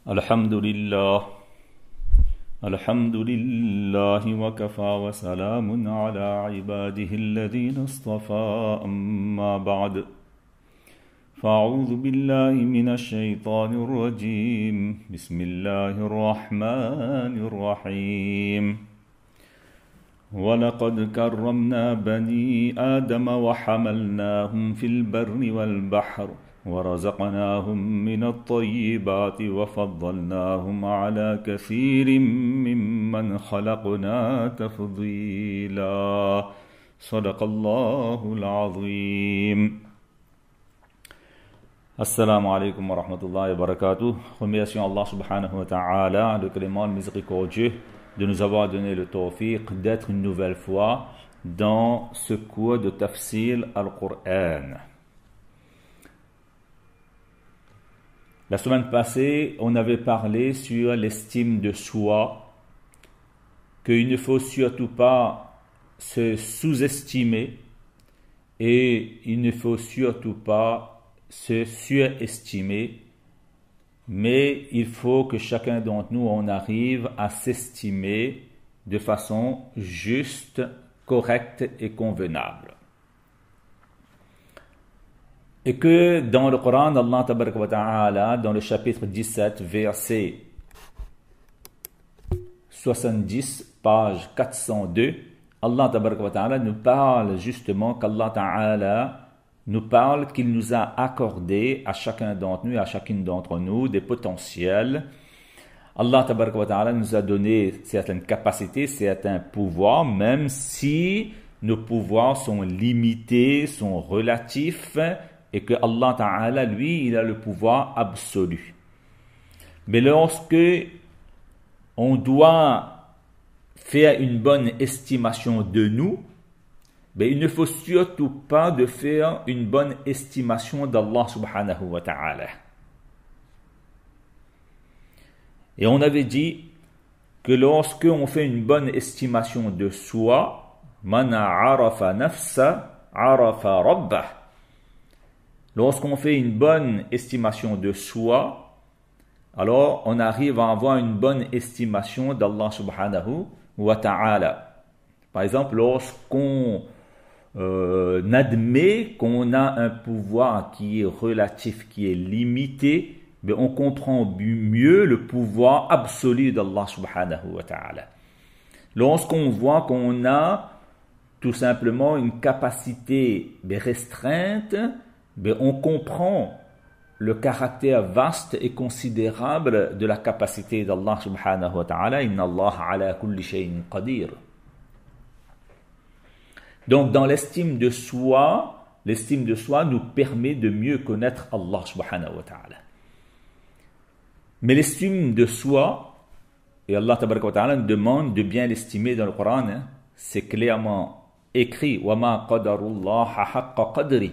الحمد لله الحمد لله وكفى وسلام على عباده الذين اصطفى أما بعد فأعوذ بالله من الشيطان الرجيم بسم الله الرحمن الرحيم ولقد كرمنا بني آدم وحملناهم في البر والبحر ورزقناهم من الطيبات وفضلناهم على كثير ممن خلقنا تفضيلا صدق الله العظيم. Assalamu alaikum wa rahmatullahi wa barakatuh. Remercions Allah subhanahu wa ta'ala, le clément, le miséricordieux, de nous avoir donné le tawfiq d'être une nouvelle fois dans ce cours de tafsir al-Qur'an. La semaine passée, on avait parlé sur l'estime de soi, qu'il ne faut surtout pas se sous-estimer et il ne faut surtout pas se surestimer, mais il faut que chacun d'entre nous on arrive à s'estimer de façon juste, correcte et convenable. Et que dans le Coran, Allah tabaraka wa ta'ala, dans le chapitre 17, verset 70, page 402, Allah tabaraka wa ta'ala nous parle justement qu'Allah ta'ala nous parle qu'il nous a accordé à chacun d'entre nous et à chacune d'entre nous des potentiels. Allah tabaraka wa ta'ala nous a donné certaines capacités, certains pouvoirs, même si nos pouvoirs sont limités, sont relatifs, et que Allah ta'ala, lui, il a le pouvoir absolu. Mais lorsque on doit faire une bonne estimation de nous, mais il ne faut surtout pas de faire une bonne estimation d'Allah subhanahu wa ta'ala. Et on avait dit que lorsque on fait une bonne estimation de soi, man arafa nafsa arafa rabbah. Lorsqu'on fait une bonne estimation de soi, alors on arrive à avoir une bonne estimation d'Allah subhanahu wa ta'ala. Par exemple, lorsqu'on admet qu'on a un pouvoir qui est relatif, qui est limité, mais on comprend mieux le pouvoir absolu d'Allah subhanahu wa ta'ala. Lorsqu'on voit qu'on a tout simplement une capacité restreinte, on comprend le caractère vaste et considérable de la capacité d'Allah subhanahu wa ta'ala. Inna Allah ala kulli shay'in qadir. Donc dans l'estime de soi nous permet de mieux connaître Allah subhanahu wa ta'ala. Mais l'estime de soi, et Allah tabaraka wa ta'ala nous demande de bien l'estimer dans le Coran, c'est clairement écrit wa ma qadarullaha haqqa qadri.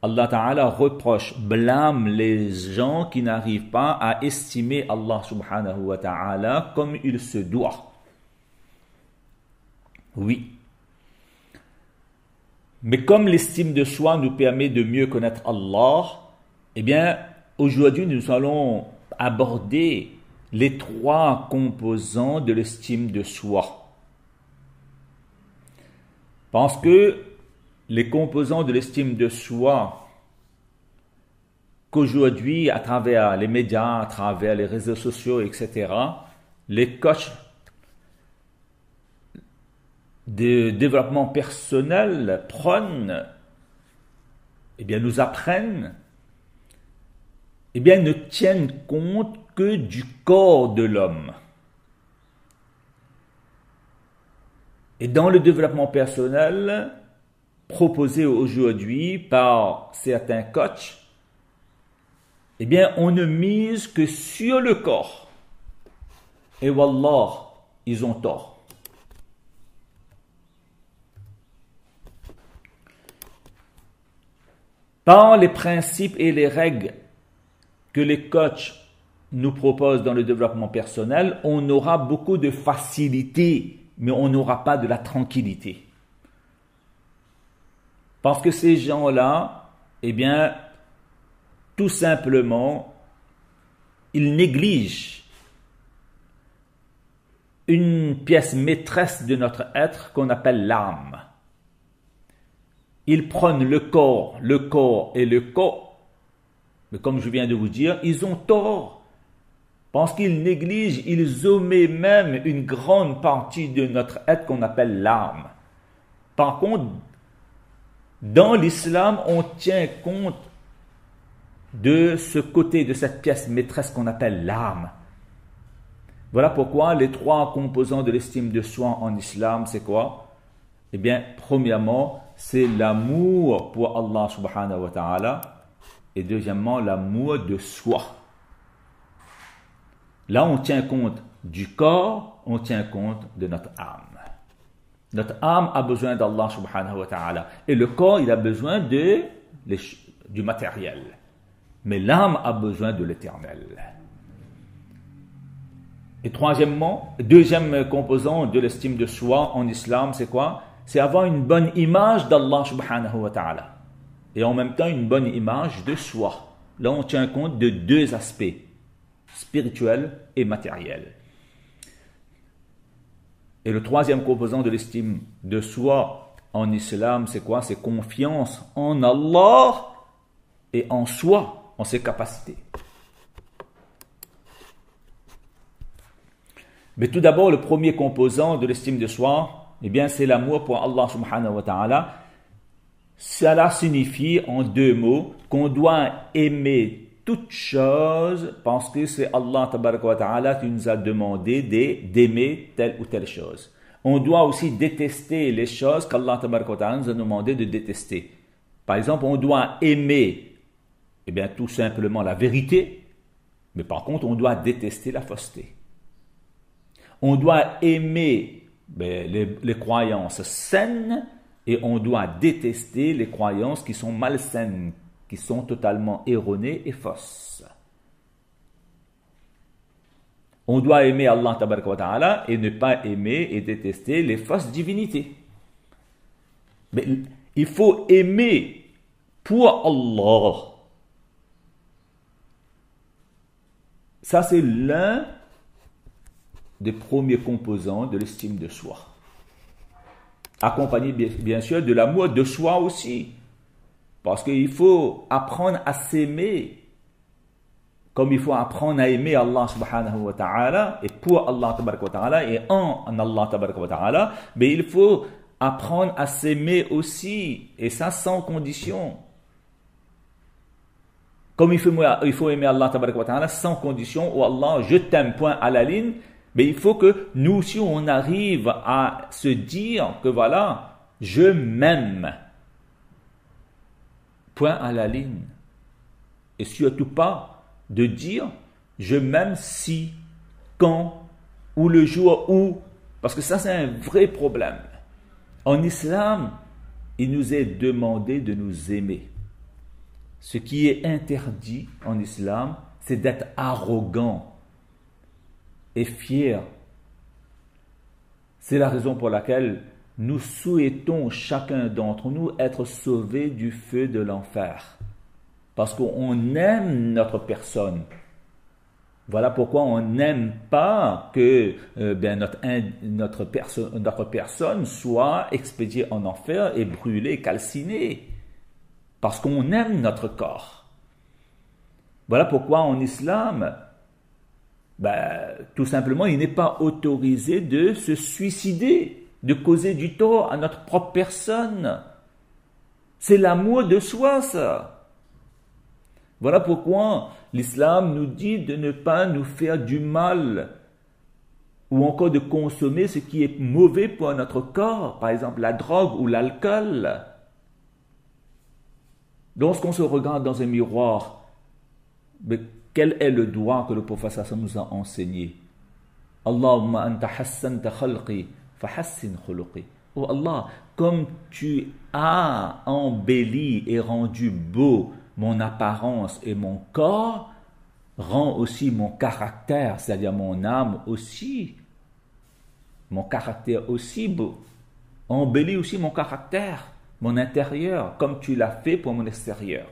Allah Ta'ala reproche, blâme les gens qui n'arrivent pas à estimer Allah Subhanahu wa Ta'ala comme il se doit. Oui. Mais comme l'estime de soi nous permet de mieux connaître Allah, eh bien, aujourd'hui, nous allons aborder les trois composants de l'estime de soi. Parce que les composants de l'estime de soi qu'aujourd'hui, à travers les médias, à travers les réseaux sociaux, etc., les coachs de développement personnel prônent, eh bien, nous apprennent, eh bien, ne tiennent compte que du corps de l'homme. Et dans le développement personnel, proposé aujourd'hui par certains coachs, eh bien, on ne mise que sur le corps. Et wallah, ils ont tort. Par les principes et les règles que les coachs nous proposent dans le développement personnel, on aura beaucoup de facilité, mais on n'aura pas de la tranquillité. Parce que ces gens-là, eh bien, tout simplement, ils négligent une pièce maîtresse de notre être qu'on appelle l'âme. Ils prennent le corps et le corps, mais comme je viens de vous dire, ils ont tort, parce qu'ils négligent, ils omettent même une grande partie de notre être qu'on appelle l'âme. Par contre, dans l'islam, on tient compte de ce côté, de cette pièce maîtresse qu'on appelle l'âme. Voilà pourquoi les 3 composants de l'estime de soi en islam, c'est quoi? Eh bien, premièrement, c'est l'amour pour Allah subhanahu wa ta'ala, et deuxièmement, l'amour de soi. Là, on tient compte du corps, on tient compte de notre âme. Notre âme a besoin d'Allah subhanahu wa ta'ala. Et le corps, il a besoin du matériel. Mais l'âme a besoin de l'éternel. Et troisièmement, deuxième composant de l'estime de soi en islam, c'est quoi? C'est avoir une bonne image d'Allah subhanahu wa ta'ala. Et en même temps, une bonne image de soi. Là, on tient compte de 2 aspects, spirituel et matériel. Et le troisième composant de l'estime de soi en islam, c'est quoi? C'est confiance en Allah et en soi, en ses capacités. Mais tout d'abord, le premier composant de l'estime de soi, eh bien, c'est l'amour pour Allah subhanahu wa ta'ala. Cela signifie, en 2 mots, qu'on doit aimer toute chose parce que c'est Allah tabaraka wa ta'ala qui nous a demandé d'aimer telle ou telle chose. On doit aussi détester les choses qu'Allah tabaraka wa ta'ala nous a demandé de détester. Par exemple, on doit aimer, eh bien, tout simplement la vérité, mais par contre, on doit détester la fausseté. On doit aimer les croyances saines et on doit détester les croyances qui sont malsaines, qui sont totalement erronées et fausses. On doit aimer Allah tabaraka wa ta'ala et ne pas aimer et détester les fausses divinités. Mais il faut aimer pour Allah. Ça, c'est l'un des premiers composants de l'estime de soi. Accompagné bien sûr de l'amour de soi aussi. Parce qu'il faut apprendre à s'aimer comme il faut apprendre à aimer Allah subhanahu wa ta'ala et pour Allah tabaraka wa ta'ala et en Allah tabaraka wa ta'ala, mais il faut apprendre à s'aimer aussi et ça sans condition. Comme il faut aimer Allah tabaraka wa ta'ala sans condition, ou Allah je t'aime point à la ligne, mais il faut que nous aussi on arrive à se dire que voilà, je m'aime. Point à la ligne. Et surtout pas de dire je m'aime si, quand, ou le jour où. Parce que ça c'est un vrai problème. En islam, il nous est demandé de nous aimer. Ce qui est interdit en islam, c'est d'être arrogant et fier. C'est la raison pour laquelle nous souhaitons chacun d'entre nous être sauvés du feu de l'enfer. Parce qu'on aime notre personne. Voilà pourquoi on n'aime pas que notre personne soit expédiée en enfer et brûlée, calcinée. Parce qu'on aime notre corps. Voilà pourquoi en islam, tout simplement, il n'est pas autorisé de se suicider, de causer du tort à notre propre personne. C'est l'amour de soi, ça. Voilà pourquoi l'islam nous dit de ne pas nous faire du mal ou encore de consommer ce qui est mauvais pour notre corps, par exemple la drogue ou l'alcool. Lorsqu'on se regarde dans un miroir, mais quel est le droit que le prophète nous a enseigné? Allahumma anta hassanta khalqi fahassin khuluqi. Oh Allah, comme tu as embelli et rendu beau mon apparence et mon corps, rend aussi mon caractère, c'est-à-dire mon âme aussi, mon caractère aussi beau. Embellis aussi mon caractère, mon intérieur, comme tu l'as fait pour mon extérieur.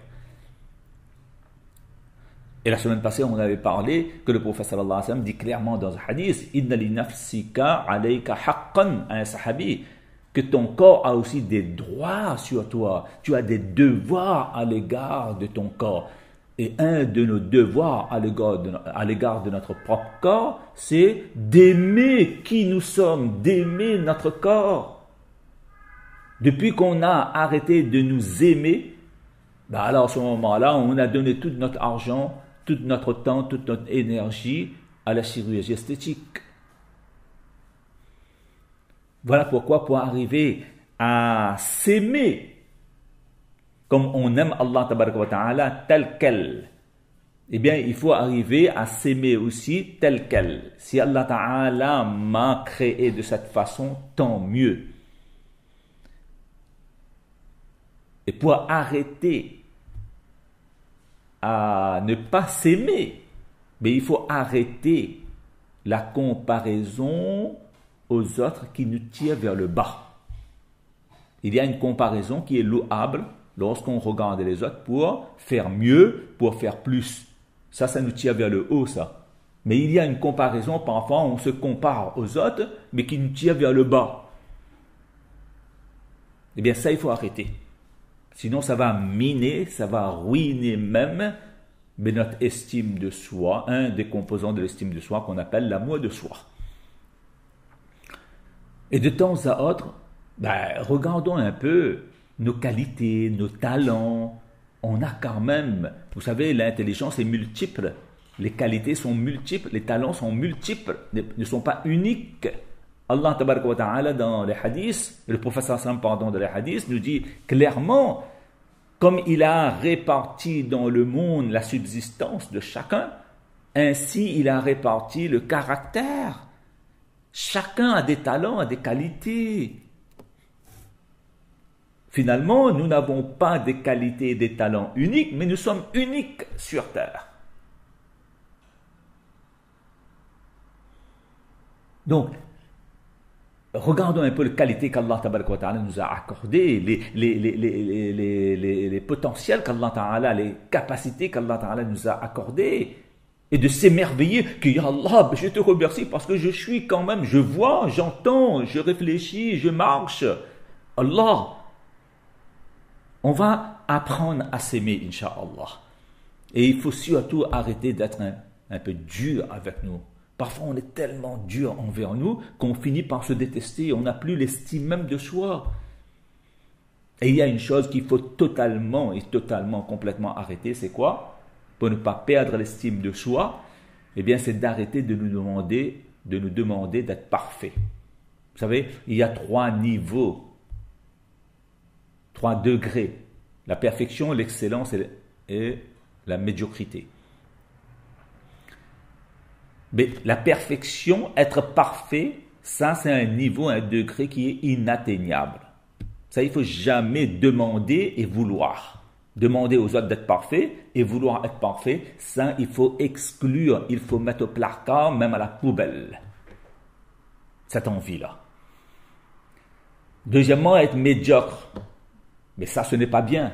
Et la semaine passée, on avait parlé que le prophète sallallahu alayhi wa sallam dit clairement dans un hadith, Inna li nafsika alayka haqqan, un sahabi, que ton corps a aussi des droits sur toi. Tu as des devoirs à l'égard de ton corps. Et un de nos devoirs à l'égard de notre propre corps, c'est d'aimer qui nous sommes, d'aimer notre corps. Depuis qu'on a arrêté de nous aimer, ben alors à ce moment-là, on a donné tout notre argent, tout notre temps, toute notre énergie à la chirurgie esthétique. Voilà pourquoi pour arriver à s'aimer comme on aime Allah tabaraka wa ta'ala tel quel, eh bien il faut arriver à s'aimer aussi tel quel. Si Allah ta'ala m'a créé de cette façon, tant mieux. Et pour arrêter à ne pas s'aimer, mais il faut arrêter la comparaison aux autres qui nous tirent vers le bas. Il y a une comparaison qui est louable lorsqu'on regarde les autres pour faire mieux, pour faire plus. Ça nous tire vers le haut, ça. Mais il y a une comparaison, parfois on se compare aux autres, mais qui nous tire vers le bas. Eh bien ça, il faut arrêter. Sinon, ça va miner, ça va ruiner même mais notre estime de soi, un des composants de l'estime de soi qu'on appelle l'amour de soi. Et de temps à autre, regardons un peu nos qualités, nos talents. On a quand même, vous savez, l'intelligence est multiple, les qualités sont multiples, les talents sont multiples, ne sont pas uniques. Allah tabaraka wa ta'ala dans les hadiths, le prophète sallam dans les hadiths nous dit clairement, comme il a réparti dans le monde la subsistance de chacun, ainsi il a réparti le caractère. Chacun a des talents, a des qualités. Finalement, nous n'avons pas des qualités et des talents uniques, mais nous sommes uniques sur terre. Donc, regardons un peu les qualités qu'Allah Ta'ala nous a accordées, les potentiels qu'Allah Ta'ala, les capacités qu'Allah Ta'ala nous a accordées, et de s'émerveiller que, Ya Allah, je te remercie parce que je suis quand même, je vois, j'entends, je réfléchis, je marche. Allah, on va apprendre à s'aimer, Inch'Allah. Et il faut surtout arrêter d'être un peu dur avec nous. Parfois, on est tellement dur envers nous qu'on finit par se détester. On n'a plus l'estime même de soi. Et il y a une chose qu'il faut totalement, complètement arrêter. C'est quoi? Pour ne pas perdre l'estime de soi, eh bien, c'est d'arrêter de nous demander d'être parfait. Vous savez, il y a 3 niveaux, 3 degrés. La perfection, l'excellence et la médiocrité. Mais la perfection, être parfait, ça c'est un niveau, un degré qui est inatteignable. Ça, il ne faut jamais demander et vouloir. Demander aux autres d'être parfaits et vouloir être parfait, ça il faut exclure, il faut mettre au placard, même à la poubelle. Cette envie-là. Deuxièmement, être médiocre. Mais ça, ce n'est pas bien.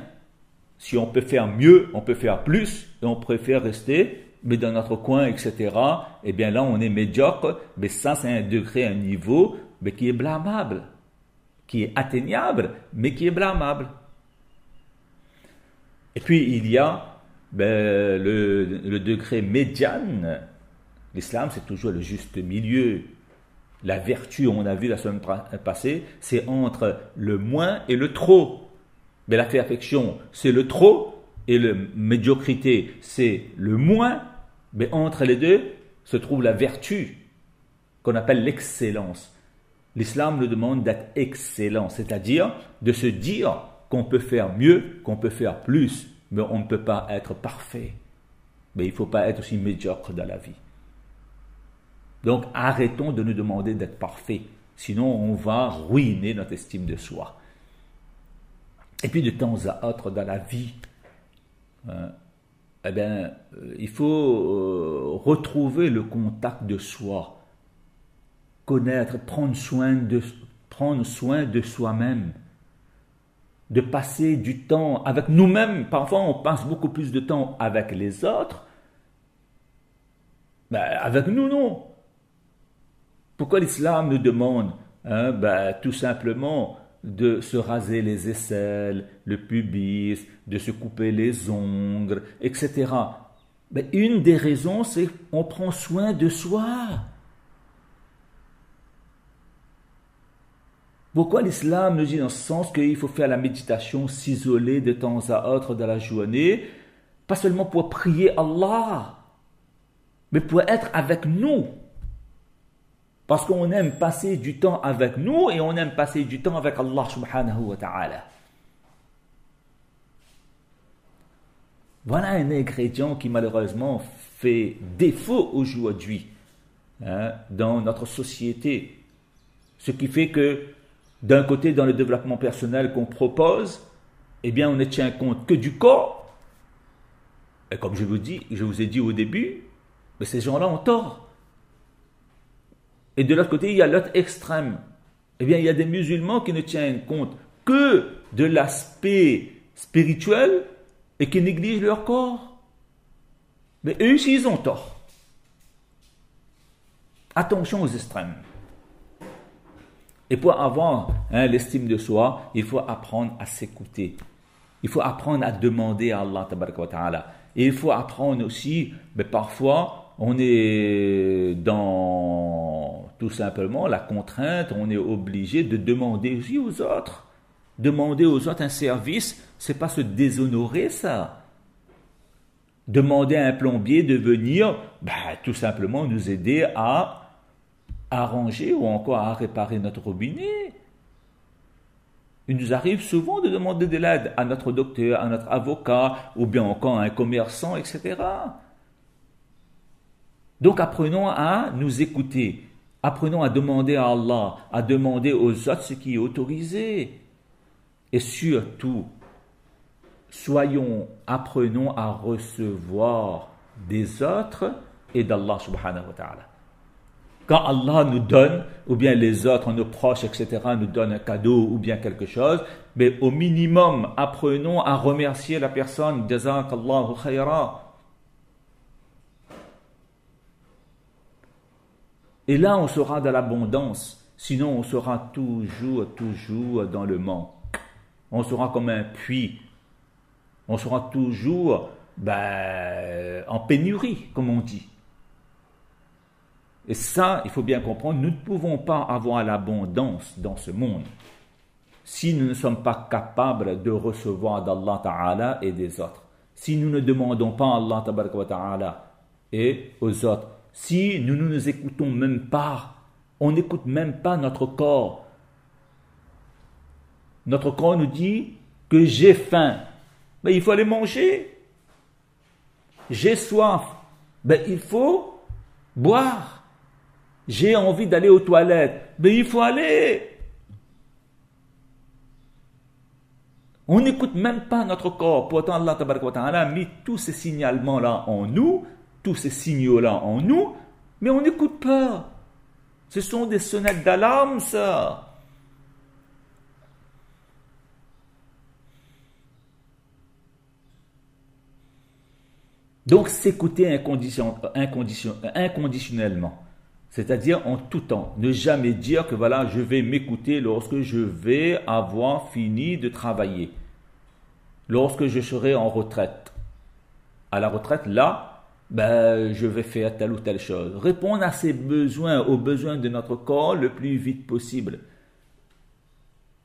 Si on peut faire mieux, on peut faire plus, et on préfère rester mais dans notre coin, etc., eh bien là, on est médiocre, mais ça, c'est un degré, un niveau, mais qui est blâmable, qui est atteignable, mais qui est blâmable. Et puis, il y a le degré médiane. L'islam, c'est toujours le juste milieu. La vertu, on a vu la semaine passée, c'est entre le moins et le trop. Mais la perfection, c'est le trop, et la médiocrité, c'est le moins. Mais entre les deux se trouve la vertu qu'on appelle l'excellence. L'islam nous demande d'être excellent, c'est-à-dire de se dire qu'on peut faire mieux, qu'on peut faire plus, mais on ne peut pas être parfait. Mais il ne faut pas être aussi médiocre dans la vie. Donc arrêtons de nous demander d'être parfait, sinon on va ruiner notre estime de soi. Et puis de temps à autre dans la vie, il faut retrouver le contact de soi, connaître, prendre soin de soi-même, de passer du temps avec nous-mêmes. Parfois, on passe beaucoup plus de temps avec les autres Ben, avec nous, non. Pourquoi l'islam nous demande tout simplement de se raser les aisselles, le pubis, de se couper les ongles, etc. Ben, une des raisons, c'est qu'on prend soin de soi. Pourquoi l'islam nous dit dans ce sens qu'il faut faire la méditation, s'isoler de temps à autre dans la journée, pas seulement pour prier Allah, mais pour être avec nous. Parce qu'on aime passer du temps avec nous et on aime passer du temps avec Allah subhanahu wa ta'ala. Voilà un ingrédient qui malheureusement fait défaut aujourd'hui dans notre société. Ce qui fait que d'un côté, dans le développement personnel qu'on propose, eh bien, on ne tient compte que du corps. Et comme je vous ai dit au début, mais ces gens-là ont tort. Et de l'autre côté, il y a l'autre extrême. Eh bien, il y a des musulmans qui ne tiennent compte que de l'aspect spirituel et qui négligent leur corps. Mais eux aussi, ils ont tort. Attention aux extrêmes. Et pour avoir l'estime de soi, il faut apprendre à s'écouter. Il faut apprendre à demander à Allah tabaraka wa ta'ala. Et il faut apprendre aussi, mais parfois, on est dans tout simplement la contrainte, on est obligé de demander aussi aux autres. Demander aux autres un service, c'est pas se déshonorer ça. Demander à un plombier de venir, tout simplement nous aider à arranger ou encore à réparer notre robinet. Il nous arrive souvent de demander de l'aide à notre docteur, à notre avocat, ou bien encore à un commerçant, etc. Donc apprenons à nous écouter. Apprenons à demander à Allah, à demander aux autres ce qui est autorisé. Et surtout, apprenons à recevoir des autres et d'Allah subhanahu wa ta'ala. Quand Allah nous donne, ou bien les autres, nos proches, etc., nous donnent un cadeau ou bien quelque chose, mais au minimum, apprenons à remercier la personne. Jazakallahu khayra. Et là, on sera dans l'abondance. Sinon, on sera toujours dans le manque. On sera comme un puits. On sera toujours en pénurie, comme on dit. Et ça, il faut bien comprendre, nous ne pouvons pas avoir l'abondance dans ce monde si nous ne sommes pas capables de recevoir d'Allah Ta'ala et des autres. Si nous ne demandons pas à Allah Tabaraka wa Ta'ala et aux autres, si nous ne nous écoutons même pas, on n'écoute même pas notre corps. Notre corps nous dit que j'ai faim, il faut aller manger. J'ai soif, il faut boire. J'ai envie d'aller aux toilettes, il faut aller. On n'écoute même pas notre corps. Pourtant, Allah Tabaraka wa Ta'ala a mis tous ces signalements-là en nous, tous ces signaux-là en nous, mais on n'écoute pas. Ce sont des sonnettes d'alarme, ça. Donc, s'écouter inconditionnellement. C'est-à-dire en tout temps. Ne jamais dire que voilà, je vais m'écouter lorsque je vais avoir fini de travailler. Lorsque je serai en retraite. À la retraite, là, je vais faire telle ou telle chose. Répondre à ses besoins, aux besoins de notre corps le plus vite possible.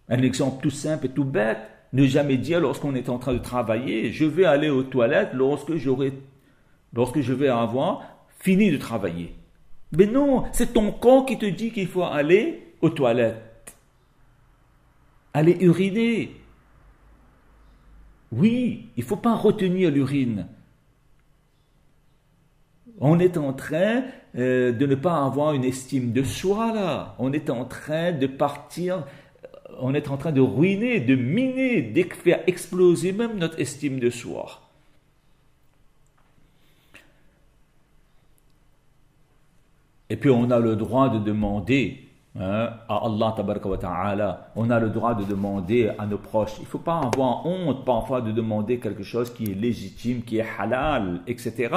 Un exemple tout simple et tout bête. Ne jamais dire lorsqu'on est en train de travailler, je vais aller aux toilettes lorsque je vais avoir fini de travailler. Mais non, c'est ton corps qui te dit qu'il faut aller aux toilettes. Aller uriner. Oui, il ne faut pas retenir l'urine. On est en train de ne pas avoir une estime de soi là. On est en train de partir, on est en train de ruiner, de miner, de faire exploser même notre estime de soi. Et puis on a le droit de demander à Allah Tabaraka wa Ta'ala, on a le droit de demander à nos proches. Il ne faut pas avoir honte parfois de demander quelque chose qui est légitime, qui est halal, etc.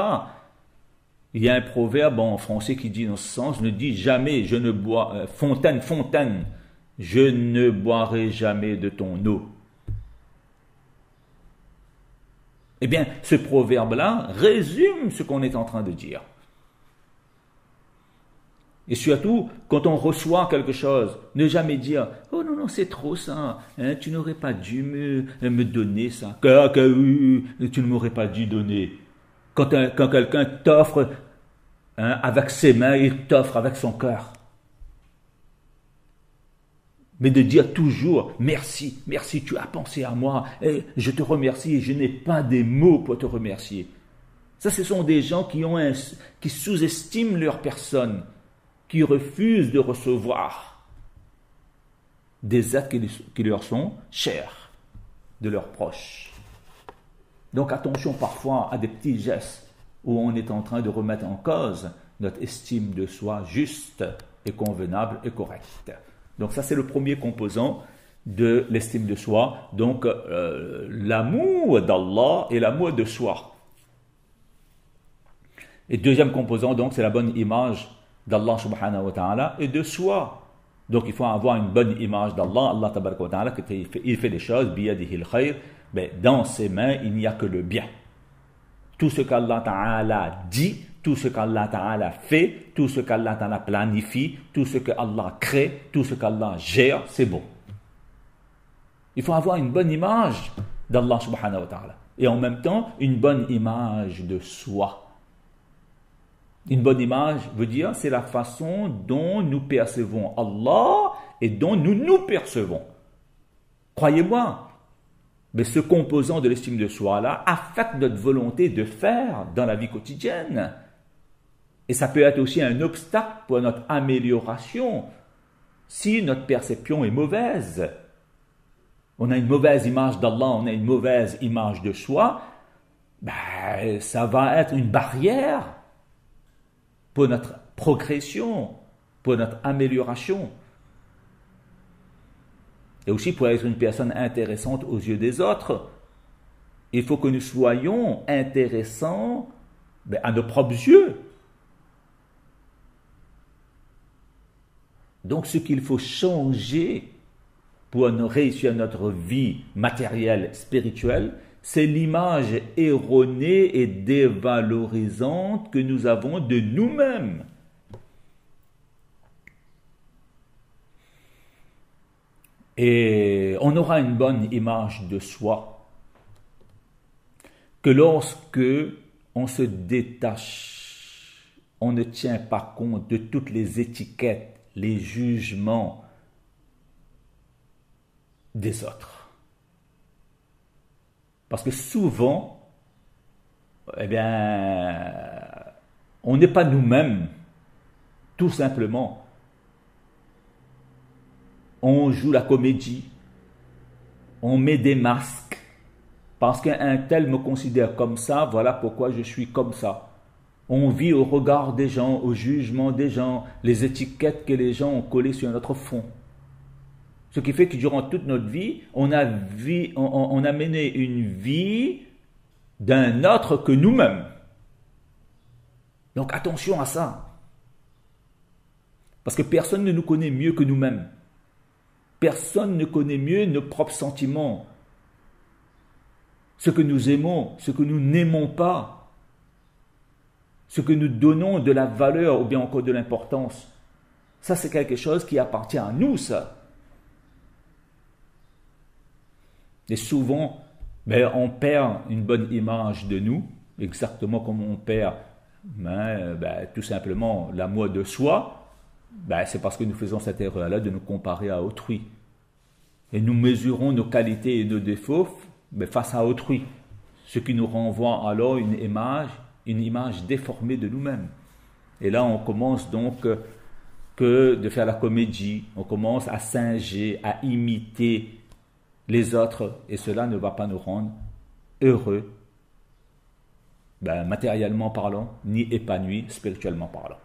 Il y a un proverbe en français qui dit dans ce sens, ne dis jamais, je ne bois, fontaine, fontaine, je ne boirai jamais de ton eau. Eh bien, ce proverbe-là résume ce qu'on est en train de dire. Et surtout, quand on reçoit quelque chose, ne jamais dire « Oh non, non, c'est trop ça, hein, tu n'aurais pas dû me donner ça. Tu ne m'aurais pas dû donner. » Quand quelqu'un t'offre avec ses mains, il t'offre avec son cœur. Mais de dire toujours « Merci, merci, tu as pensé à moi, et je te remercie, et je n'ai pas des mots pour te remercier. » Ça, ce sont des gens qui sous-estiment leur personne, qui refusent de recevoir des actes qui leur sont chers, de leurs proches. Donc attention parfois à des petits gestes où on est en train de remettre en cause notre estime de soi juste et convenable et correcte. Donc ça c'est le premier composant de l'estime de soi, donc l'amour d'Allah et l'amour de soi. Et deuxième composant donc c'est la bonne image d'Allah subhanahu wa ta'ala et de soi. Donc il faut avoir une bonne image d'Allah. Allah tabaraka wa ta'ala, il fait les choses, biyadihil khayr, mais dans ses mains il n'y a que le bien. Tout ce qu'Allah ta'ala dit, tout ce qu'Allah ta'ala fait, tout ce qu'Allah ta'ala planifie, tout ce qu'Allah crée, tout ce qu'Allah gère, c'est bon. Il faut avoir une bonne image d'Allah subhanahu wa ta'ala et en même temps une bonne image de soi. Une bonne image veut dire c'est la façon dont nous percevons Allah et dont nous nous percevons. Croyez-moi, mais ce composant de l'estime de soi-là affecte notre volonté de faire dans la vie quotidienne. Et ça peut être aussi un obstacle pour notre amélioration si notre perception est mauvaise. On a une mauvaise image d'Allah, on a une mauvaise image de soi, ben, ça va être une barrière pour notre progression, pour notre amélioration. Et aussi pour être une personne intéressante aux yeux des autres. Il faut que nous soyons intéressants à nos propres yeux. Donc ce qu'il faut changer pour réussir notre vie matérielle, spirituelle, c'est l'image erronée et dévalorisante que nous avons de nous-mêmes. Et on aura une bonne image de soi que lorsque on se détache, on ne tient pas compte de toutes les étiquettes, les jugements des autres. Parce que souvent, eh bien, on n'est pas nous-mêmes, tout simplement. On joue la comédie, on met des masques, parce qu'un tel me considère comme ça, voilà pourquoi je suis comme ça. On vit au regard des gens, au jugement des gens, les étiquettes que les gens ont collées sur notre front. Ce qui fait que durant toute notre vie, on a mené une vie d'un autre que nous-mêmes. Donc attention à ça. Parce que personne ne nous connaît mieux que nous-mêmes. Personne ne connaît mieux nos propres sentiments. Ce que nous aimons, ce que nous n'aimons pas. Ce que nous donnons de la valeur ou bien encore de l'importance. Ça, c'est quelque chose qui appartient à nous, ça. Et souvent, on perd une bonne image de nous, exactement comme on perd tout simplement l'amour de soi. C'est parce que nous faisons cette erreur-là de nous comparer à autrui. Et nous mesurons nos qualités et nos défauts face à autrui, ce qui nous renvoie alors une image déformée de nous-mêmes. Et là, on commence donc que de faire la comédie, on commence à singer, à imiter les autres, et cela ne va pas nous rendre heureux, matériellement parlant, ni épanouis spirituellement parlant.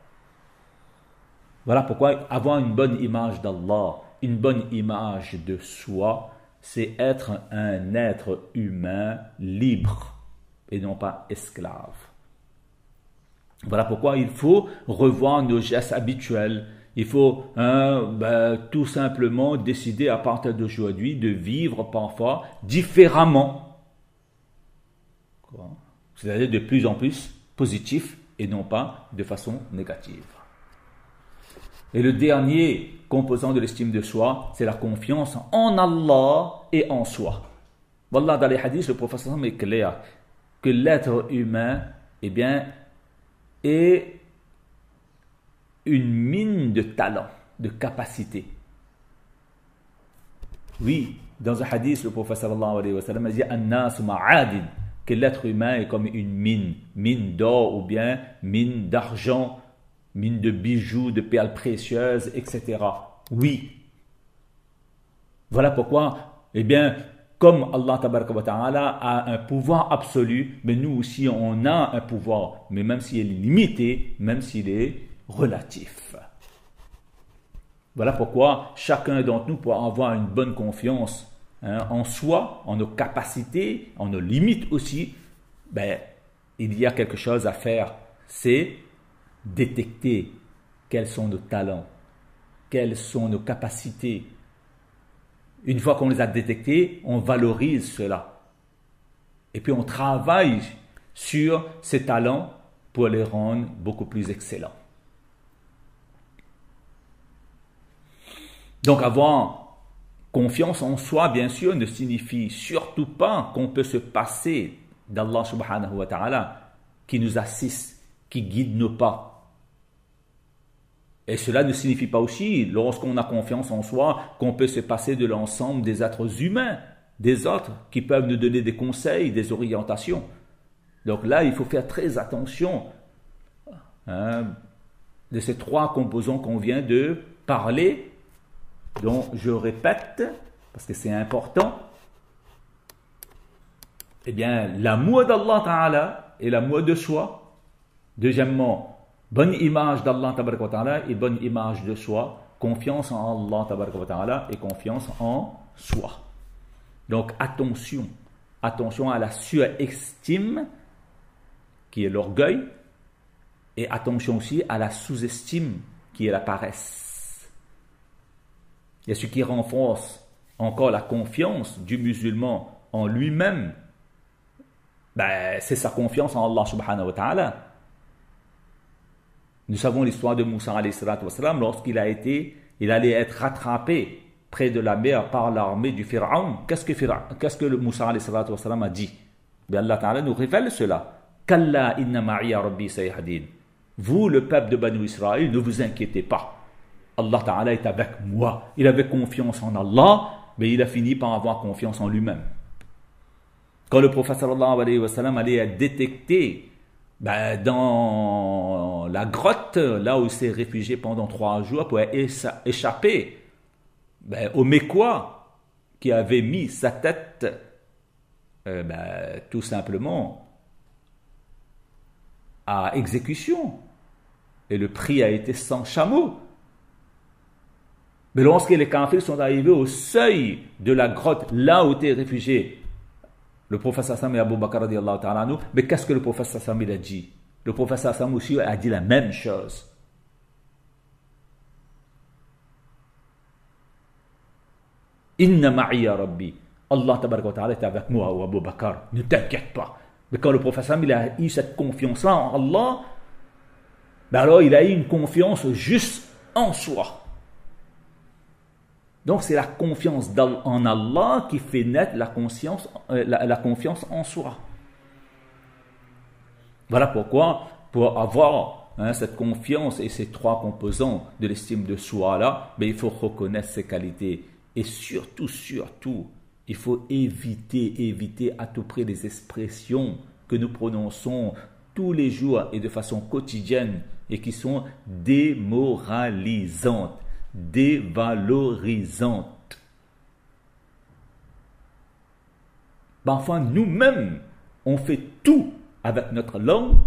Voilà pourquoi avoir une bonne image d'Allah, une bonne image de soi, c'est être un être humain libre et non pas esclave. Voilà pourquoi il faut revoir nos gestes habituels. Il faut tout simplement décider à partir d'aujourd'hui de vivre parfois différemment. C'est-à-dire de plus en plus positif et non pas de façon négative. Et le dernier composant de l'estime de soi, c'est la confiance en Allah et en soi. Wallah, dans les hadiths, le prophète est clair que l'être humain, eh bien, est une mine de talent, de capacité. Oui, dans un hadith, le prophète sallallahu alayhi wa sallam a dit An-nas ma'adin, que l'être humain est comme une mine d'or ou bien mine d'argent, mine de bijoux, de perles précieuses, etc. Oui. Voilà pourquoi, eh bien, comme Allah tabaraka wa ta'ala a un pouvoir absolu, mais nous aussi on a un pouvoir, mais même s'il est limité, même s'il est relatif. Voilà pourquoi chacun d'entre nous, pour avoir une bonne confiance en soi, en nos capacités, en nos limites aussi, il y a quelque chose à faire, c'est détecter quels sont nos talents, quelles sont nos capacités. Une fois qu'on les a détectés, on valorise cela. Et puis on travaille sur ces talents pour les rendre beaucoup plus excellents. Donc avoir confiance en soi, bien sûr, ne signifie surtout pas qu'on peut se passer d'Allah subhanahu wa ta'ala qui nous assiste, qui guide nos pas. Et cela ne signifie pas aussi, lorsqu'on a confiance en soi, qu'on peut se passer de l'ensemble des êtres humains, des autres, qui peuvent nous donner des conseils, des orientations. Donc là, il faut faire très attention de ces trois composants qu'on vient de parler, dont je répète, parce que c'est important, eh bien, l'amour d'Allah Ta'ala et l'amour de soi. Deuxièmement, bonne image d'Allah tabaraka wa ta'ala et bonne image de soi, confiance en Allah tabaraka wa ta'ala et confiance en soi. Donc attention à la surestime qui est l'orgueil et attention aussi à la sous-estime qui est la paresse. Et ce qui renforce encore la confiance du musulman en lui-même, c'est sa confiance en Allah subhanahu wa ta'ala. Nous savons l'histoire de Moussa alayhi salatu wa salam lorsqu'il allait être rattrapé près de la mer par l'armée du Pharaon. Qu'est-ce que le Moussa alayhi salatu wa salam a dit? Allah Ta'ala nous révèle cela. Kalla inna ma'iya rabbi sayahdin. Vous, le peuple de Banu Israël, ne vous inquiétez pas. Allah Ta'ala est avec moi. Il avait confiance en Allah, mais il a fini par avoir confiance en lui-même. Quand le prophète sallallahu alayhi wa sallam allait être détecté dans la grotte, là où il s'est réfugié pendant 3 jours pour échapper au Mécois qui avait mis sa tête tout simplement à exécution. Et le prix a été 100 chameaux. Mais lorsque les kafirs sont arrivés au seuil de la grotte, là où était réfugié le prophète Sassam et Abu Bakr radiallahu ta'ala anhu, mais qu'est-ce que le prophète Sassam a dit? Le prophète Sassam aussi a dit la même chose. Inna ma'iya rabbi. Allah tabaraka wa ta'ala est avec moi, ou Abu Bakr. Ne t'inquiète pas. Mais quand le prophète Sassam a eu cette confiance-là en Allah, alors il a eu une confiance juste en soi. Donc c'est la confiance en Allah qui fait naître la confiance en soi. Voilà pourquoi, pour avoir cette confiance et ces 3 composants de l'estime de soi là, il faut reconnaître ses qualités. Et surtout, il faut éviter à tout prix les expressions que nous prononçons tous les jours et de façon quotidienne et qui sont démoralisantes, dévalorisante. Parfois, nous-mêmes, on fait tout avec notre langue,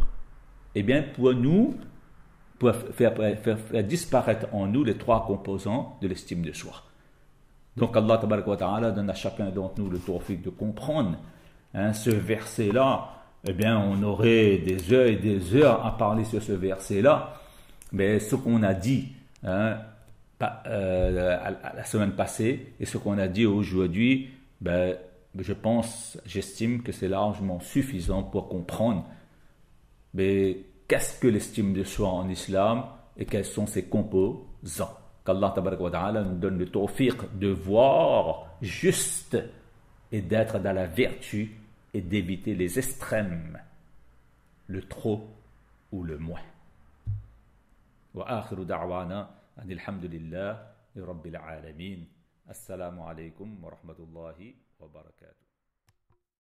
pour faire disparaître en nous les 3 composants de l'estime de soi. Donc Allah tabaraka wa ta'ala donne à chacun d'entre nous le tawfiq de comprendre ce verset-là eh bien, on aurait des heures et des heures à parler sur ce verset-là. Mais ce qu'on a dit hein, la semaine passée et ce qu'on a dit aujourd'hui, ben, j'estime que c'est largement suffisant pour comprendre mais qu'est-ce que l'estime de soi en islam et quels sont ses composants. Qu'Allah tabaraka wa ta'ala nous donne le tawfiq de voir juste et d'être dans la vertu et d'éviter les extrêmes, le trop ou le moins. وآخر دعوانا أن الحمد لله لرب العالمين. السلام عليكم ورحمة الله وبركاته.